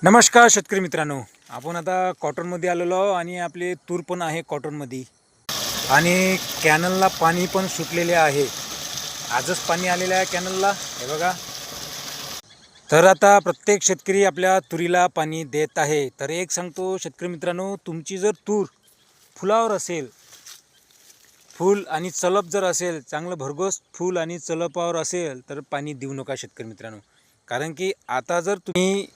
नमस्कार शेतकरी मित्रांनो, आपण आता कॉटनमध्ये आलेलो आहोत आणि आपले तूर पण आहे कॉटनमध्ये आणि कॅनलला पाणी पण सुटलेले आहे. आजच पाणी आलेलं आहे कॅनलला, हे बघा. तर आता प्रत्येक शेतकरी आपल्या तुरीला पाणी देत आहे. तर एक सांगतो शेतकरी मित्रांनो, तुमची जर तूर फुलावर असेल, फूल आणि चलप जर असेल, चांगलं भरघोस फूल आणि चलपावर असेल तर पाणी देऊ नका शेतकरी मित्रांनो. कारण की आता जर तुम्ही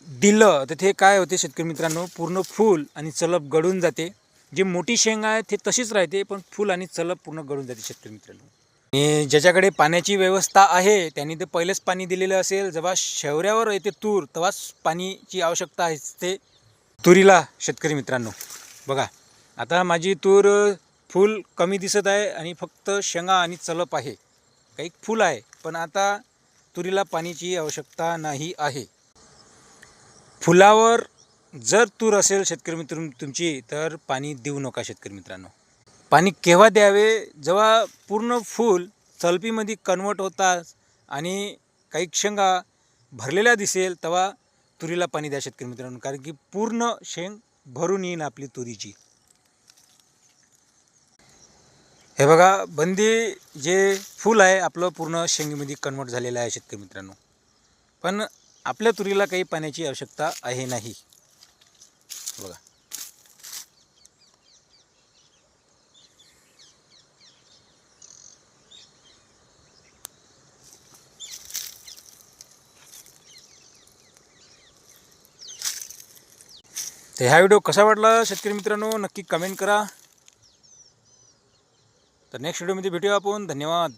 दिलं तर ते काय होते शेतकरी मित्रांनो, पूर्ण फूल आणि चलप गळून जाते. जे मोठी शेंग आहे ते तशीच राहते, पण फूल आणि चलप पूर्ण गळून जाते शेतकरी मित्रांनो. आणि ज्याच्याकडे पाण्याची व्यवस्था आहे त्यांनी ते पहिलेच पाणी दिलेलं असेल. जेव्हा शेवऱ्यावर येते तूर तेव्हाच पाणीची आवश्यकता असते तुरीला शेतकरी मित्रांनो. बघा, आता माझी तूर फूल कमी दिसत आहे आणि फक्त शेंगा आणि चलप आहे, काही फूल आहे, पण आता तुरीला पाण्याची आवश्यकता नाही आहे. फुलावर जर तूर असेल शेतकरी मित्र तुमची, तर पाणी देऊ नका शेतकरी मित्रांनो. पाणी केव्हा द्यावे? जेव्हा पूर्ण फूल चलपीमध्ये कन्वर्ट होतात आणि काही शेंगा भरलेल्या दिसेल तेव्हा तुरीला पाणी द्या शेतकरी मित्रांनो. कारण की पूर्ण शेंग भरून येईन आपली तुरीची. हे बघा, बंदी जे फूल आहे आपलं पूर्ण शेंगीमध्ये कन्वर्ट झालेलं आहे शेतकरी मित्रांनो. पण आपल्या तुरीला काही पाण्याची आवश्यकता आहे नाही. बघा, तर हा व्हिडिओ कसा वाटला शेतकरी मित्रांनो नक्की कमेंट करा. तर नेक्स्ट व्हिडिओमध्ये भेटूया आपण. धन्यवाद.